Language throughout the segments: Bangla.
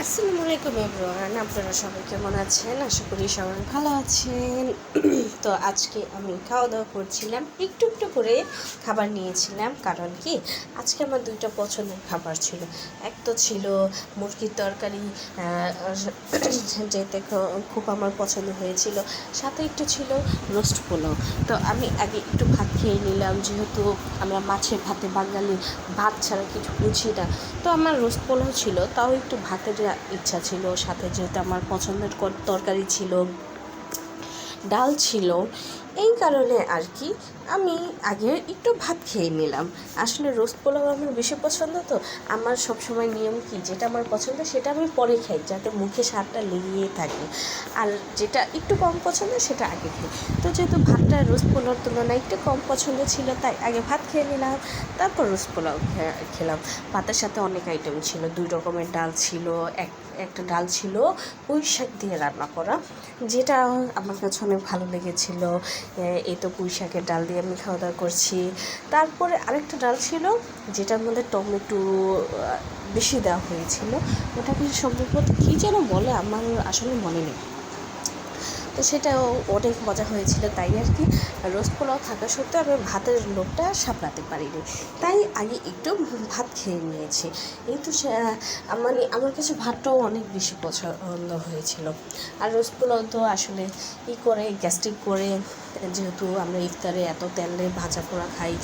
আসসালামু আলাইকুম এভরিওয়ান, আপনারা সবাই কেমন আছেন? আশা করি সবাই ভালো আছেন। তো আজকে আমি খাওয়া দাওয়া করছিলাম, একটু একটু করে খাবার নিয়েছিলাম। কারণ কি, আজকে আমার দুইটা পছন্দের খাবার ছিল। এক তো ছিল মুরগির তরকারি, যেতে খুব আমার পছন্দ হয়েছিল। সাথে একটু ছিল রোস্ট পোলাও। তো আমি আগে একটু ভাত খেয়ে নিলাম, যেহেতু আমরা মাছের ভাতে বাঙালি, ভাত ছাড়া কিছু বুঝি না। তো আমার রোস্ট পোলাও ছিল, তাও একটু ভাতের ইচ্ছা ছিল। সাথে যেহেতু আমার পছন্দের তরকারি ছিল, ডাল ছিল, এই কারণে আর কি আমি আগে একটু ভাত খেয়ে নিলাম। আসলে রোস্ট পোলাও আমার বেশি পছন্দ। তো আমার সবসময় নিয়ম কি, যেটা আমার পছন্দ সেটা আমি পরে খাই, যাতে মুখে স্বাদটা লেগেই থাকে। আর যেটা একটু কম পছন্দ সেটা আগে খাই। তো যেহেতু ভাতটা রোস্ট পোলাওর তুলনায় একটু কম পছন্দ ছিল, তাই আগে ভাত খেয়ে নিলাম, তারপর রোস্ট পোলাও খেলাম। ভাতের সাথে অনেক আইটেম ছিল, 2 রকমের ডাল ছিল। একটা ডাল ছিল পুঁই শাক দিয়ে রান্না করা, যেটা আমার কাছে অনেক ভালো লেগেছিল। এই তো পুঁই শাকের ডাল দিয়ে আমি খাওয়া দাওয়া করছি। তারপরে আরেকটা ডাল ছিল, যেটার মধ্যে টমেটো বেশি দেওয়া হয়েছিল। ওটাকে সম্ভবত কী যেন বলে, আমার আসলে মনে নেই। তো সেটাও অনেক মজা হয়েছিল। তাই আর কি রোস্ট পোলাও থাকা সত্ত্বেও আমি ভাতের লোভটা সামলাতে পারিনি, তাই আগে একটু ভাত খেয়ে নিয়েছি। এই তো মানে আমার কাছে ভাতটাও অনেক বেশি পছন্দ হয়েছিল। আর রোস্ট পোলাও তো আসলে করে গ্যাস্ট্রিক করে, যেহেতু আমরা ইফতারে এত তেলে ভাজা পোড়া খাই,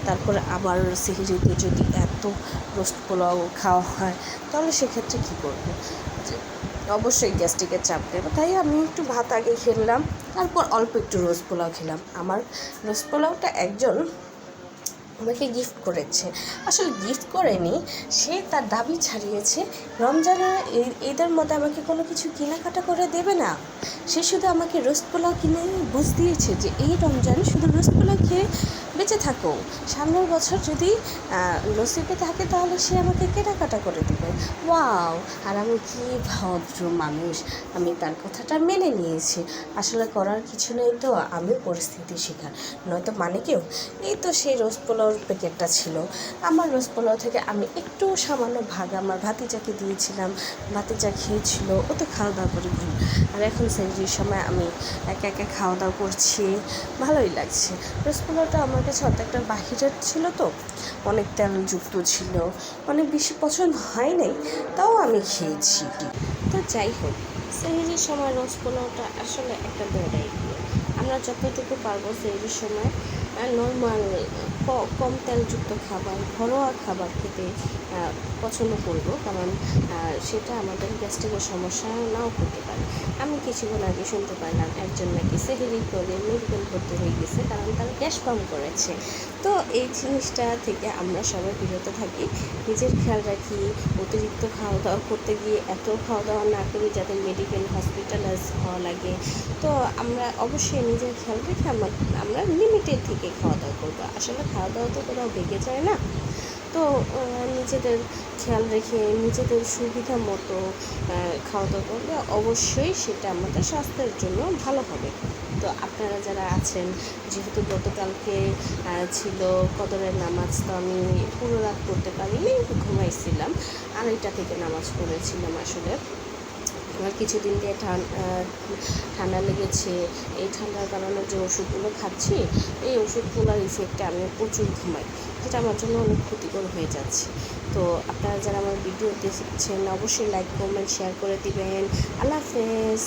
তারপরে আবার সেহরিতে যদি এত রোস্ট পোলাও খাওয়া হয়, তাহলে সেক্ষেত্রে কী করবো? অবশ্যই গ্যাস্ট্রিকের চাপ দেবে। তাই আমি একটু ভাত আগে খেলাম, তারপর অল্প একটু রোস্ট পোলাও খেলাম। আমার রোস্ট পোলাওটা একজন আমাকে গিফট করেছে। আসলে গিফট করেনি, সে তার দাবি ছাড়িয়েছে রমজানের ঈদের মধ্যে আমাকে কোনো কিছু কেনাকাটা করে দেবে না। সে শুধু আমাকে রোস্ট পোলাও কিনে বুঝ দিয়েছে যে এই রমজান শুধু রোস্ট পোলাও খেয়ে বেঁচে থাকো, সামনের বছর যদি নসিবে থাকে তাহলে সে আমাকে কেনাকাটা করে দেবে। ওয়াও! আর আমি কি ভদ্র মানুষ, আমি তার কথাটা মেনে নিয়েছি। আসলে করার কিছু নেই, তো আমি পরিস্থিতি শিকার, নয়তো মানে কেউ। এই তো সেই রোস্ট পোলাওর প্যাকেটটা ছিল। আমার রোস্ট পোলাও থেকে আমি একটু সামান্য ভাগ আমার ভাতিজাকে দিয়েছিলাম। ভাতিজা খেয়েছিল, ও তো খাওয়া দাওয়া করে ঘুম। আর এখন সেহরির সময় আমি একা একা খাওয়া দাওয়া করছি, ভালোই লাগছে। রোস্ট পোলাওটা আমার কাছে অর্ধেকটা বাহিরের ছিল, তো অনেক তেলযুক্ত ছিল, অনেক বেশি পছন্দ হয় নাই, তাও আমি খেয়েছি। তো যাই হোক, সেহরির সময় রোস্ট পোলাওটা আসলে একটা ব্যাড আইডিয়া। আমরা যতটুকু পারবো সেহরির সময় নর্মাল কম তেলযুক্ত খাবার, ঘরোয়া খাবার খেতে পছন্দ করব। কারণ সেটা আমাদের গ্যাস্ট্রিকের সমস্যা নাও করতে পারে। আমি কিছুক্ষণ আগে শুনতে পারলাম একজন নাকি সেহরি করে মেডিকেল ভর্তি হয়ে গেছে, কারণ তারা গ্যাস পাম্প করেছে। তো এই জিনিসটা থেকে আমরা সবাই বিরত থাকি, নিজের খেয়াল রাখি, অতিরিক্ত খাওয়া দাওয়া করতে গিয়ে এত খাওয়া দাওয়া না করি যাতে মেডিকেল হসপিটালাইজ হওয়া লাগে। তো আমরা অবশ্যই নিজের খেয়াল রেখে আমরা লিমিটেড থেকে খাওয়া দাওয়া করবো। আসলে খাওয়া দাওয়া তো কোথাও ভেঙে যায় না। তো নিজেদের খেয়াল রেখে নিজেদের সুবিধা মতো খাওয়া দাওয়া করলে অবশ্যই সেটা আমাদের স্বাস্থ্যের জন্য ভালো হবে। তো আপনারা যারা আছেন, যেহেতু গতকালকে ছিল কদরের নামাজ, তো আমি পুরো রাত পড়তে পারিনি, ঘুমাইছিলাম। 2:30 থেকে নামাজ পড়েছিলাম। আসলে আমার কিছুদিন দিয়ে ঠান্ডা লেগেছে। এই ঠান্ডার কারণে যে ওষুধগুলো খাচ্ছি, এই ওষুধগুলোর ইফেক্টে আমি প্রচুর ঘুমাই, যেটা আমার জন্য অনেক ক্ষতিকর হয়ে যাচ্ছে। তো আপনারা যারা আমার ভিডিও দেখছেন অবশ্যই লাইক, কমেন্ট, শেয়ার করে দিবেন। আল্লাহ হাফেজ।